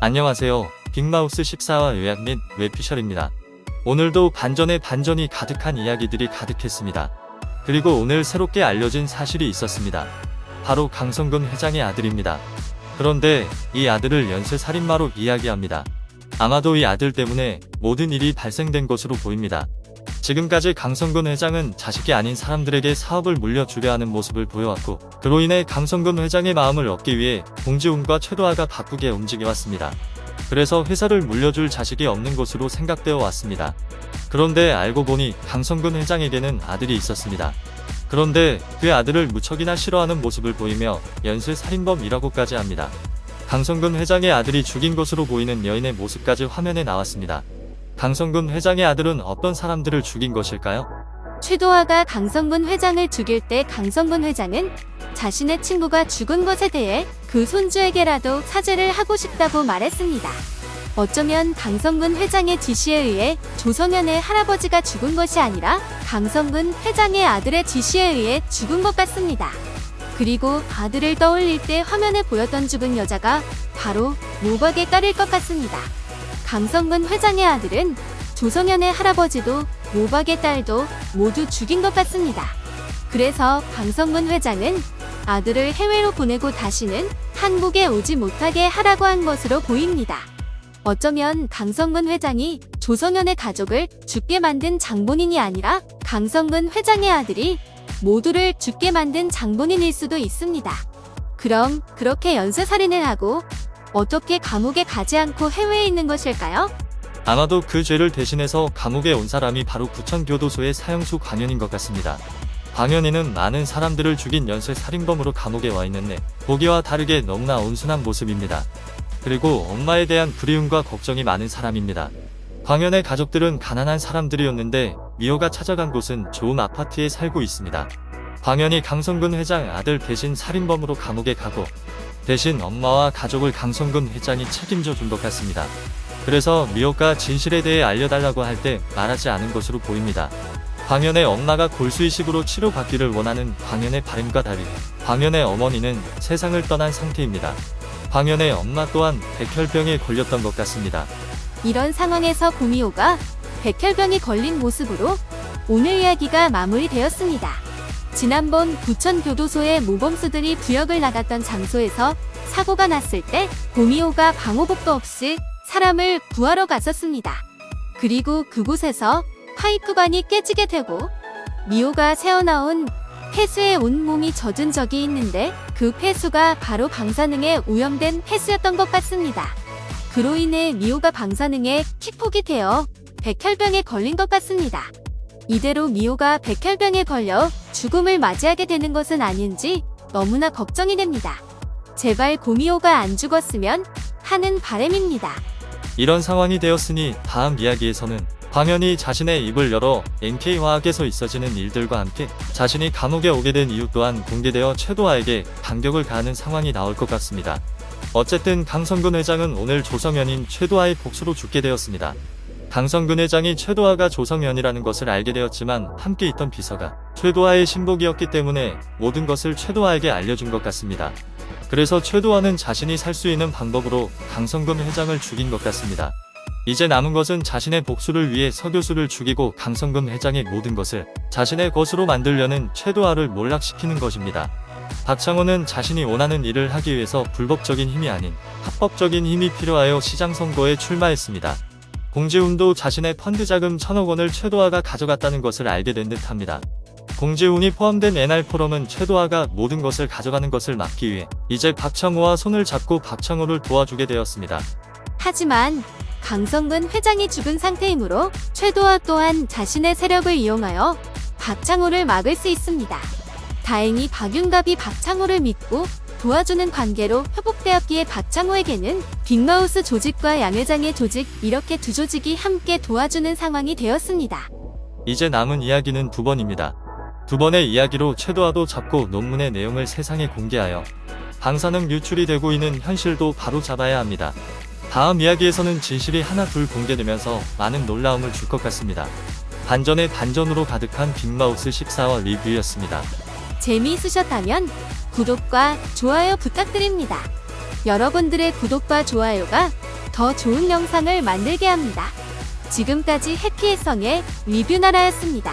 안녕하세요. 빅마우스 14화 요약 및 웹피셜입니다. 오늘도 반전에 반전이 가득한 이야기들이 가득했습니다. 그리고 오늘 새롭게 알려진 사실이 있었습니다. 바로 강성근 회장의 아들입니다. 그런데 이 아들을 연쇄살인마로 이야기합니다. 아마도 이 아들 때문에 모든 일이 발생된 것으로 보입니다. 지금까지 강성근 회장은 자식이 아닌 사람들에게 사업을 물려주려 하는 모습을 보여왔고, 그로 인해 강성근 회장의 마음을 얻기 위해 공지훈과 최도하가 바꾸게 움직여왔습니다. 그래서 회사를 물려줄 자식이 없는 것으로 생각되어 왔습니다. 그런데 알고 보니 강성근 회장에게는 아들이 있었습니다. 그런데 그 아들을 무척이나 싫어하는 모습을 보이며 연쇄살인범이라고까지 합니다. 강성근 회장의 아들이 죽인 것으로 보이는 여인의 모습까지 화면에 나왔습니다. 강성근 회장의 아들은 어떤 사람들을 죽인 것일까요? 최도하가 강성근 회장을 죽일 때 강성근 회장은 자신의 친구가 죽은 것에 대해 그 손주에게라도 사죄를 하고 싶다고 말했습니다. 어쩌면 강성근 회장의 지시에 의해 조성현의 할아버지가 죽은 것이 아니라 강성근 회장의 아들의 지시에 의해 죽은 것 같습니다. 그리고 아들을 떠올릴 때 화면에 보였던 죽은 여자가 바로 모박의 딸일 것 같습니다. 강성근 회장의 아들은 조성현의 할아버지도 모박의 딸도 모두 죽인 것 같습니다. 그래서 강성근 회장은 아들을 해외로 보내고 다시는 한국에 오지 못하게 하라고 한 것으로 보입니다. 어쩌면 강성근 회장이 조성현의 가족을 죽게 만든 장본인이 아니라 강성근 회장의 아들이 모두를 죽게 만든 장본인일 수도 있습니다. 그럼 그렇게 연쇄살인을 하고 어떻게 감옥에 가지 않고 해외에 있는 것일까요? 아마도 그 죄를 대신해서 감옥에 온 사람이 바로 부천교도소의 사형수 광현인 것 같습니다. 광현이는 많은 사람들을 죽인 연쇄살인범으로 감옥에 와 있는데 보기와 다르게 너무나 온순한 모습입니다. 그리고 엄마에 대한 그리움과 걱정이 많은 사람입니다. 광현의 가족들은 가난한 사람들이었는데 미호가 찾아간 곳은 좋은 아파트에 살고 있습니다. 광현이 강성근 회장 아들 대신 살인범으로 감옥에 가고 대신 엄마와 가족을 강성근 회장이 책임져 준 것 같습니다. 그래서 미호가 진실에 대해 알려달라고 할 때 말하지 않은 것으로 보입니다. 광현의 엄마가 골수이식으로 치료받기를 원하는 광현의 바람과 달리 광현의 어머니는 세상을 떠난 상태입니다. 광현의 엄마 또한 백혈병에 걸렸던 것 같습니다. 이런 상황에서 고미호가 백혈병이 걸린 모습으로 오늘 이야기가 마무리되었습니다. 지난번 부천교도소의 모범수들이 부역을 나갔던 장소에서 사고가 났을 때 고미호가 방호복도 없이 사람을 구하러 갔었습니다. 그리고 그곳에서 파이프관이 깨지게 되고 미호가 새어나온 폐수에 온몸이 젖은 적이 있는데 그 폐수가 바로 방사능에 오염된 폐수였던 것 같습니다. 그로 인해 미호가 방사능에 킥폭이 되어 백혈병에 걸린 것 같습니다. 이대로 미호가 백혈병에 걸려 죽음을 맞이하게 되는 것은 아닌지 너무나 걱정이 됩니다. 제발 고미호가 안 죽었으면 하는 바람입니다. 이런 상황이 되었으니 다음 이야기에서는 광현이 자신의 입을 열어 NK화학에서 있어지는 일들과 함께 자신이 감옥에 오게 된 이유 또한 공개되어 최도하에게 반격을 가하는 상황이 나올 것 같습니다. 어쨌든 강성근 회장은 오늘 조성현인 최도하의 복수로 죽게 되었습니다. 강성근 회장이 최도하가 조성현이라는 것을 알게 되었지만 함께 있던 비서가 최도하의 신복이었기 때문에 모든 것을 최도하에게 알려준 것 같습니다. 그래서 최도하는 자신이 살 수 있는 방법으로 강성근 회장을 죽인 것 같습니다. 이제 남은 것은 자신의 복수를 위해 서교수를 죽이고 강성근 회장의 모든 것을 자신의 것으로 만들려는 최도하를 몰락시키는 것입니다. 박창호는 자신이 원하는 일을 하기 위해서 불법적인 힘이 아닌 합법적인 힘이 필요하여 시장 선거에 출마했습니다. 공지훈도 자신의 펀드 자금 1,000억 원을 최도하가 가져갔다는 것을 알게 된 듯합니다. 공지훈이 포함된 NR포럼은 최도하가 모든 것을 가져가는 것을 막기 위해 이제 박창호와 손을 잡고 박창호를 도와주게 되었습니다. 하지만 강성근 회장이 죽은 상태이므로 최도하 또한 자신의 세력을 이용하여 박창호를 막을 수 있습니다. 다행히 박윤갑이 박창호를 믿고 도와주는 관계로 회복되었기에 박창호에게는 빅마우스 조직과 양 회장의 조직 이렇게 두 조직이 함께 도와주는 상황이 되었습니다. 이제 남은 이야기는 두 번입니다. 두 번의 이야기로 최도하도 잡고 논문의 내용을 세상에 공개하여 방사능 유출이 되고 있는 현실도 바로 잡아야 합니다. 다음 이야기에서는 진실이 하나 둘 공개되면서 많은 놀라움을 줄 것 같습니다. 반전에 반전으로 가득한 빅마우스 14화 리뷰였습니다. 재미있으셨다면 구독과 좋아요 부탁드립니다. 여러분들의 구독과 좋아요가 더 좋은 영상을 만들게 합니다. 지금까지 해피해성의 리뷰나라였습니다.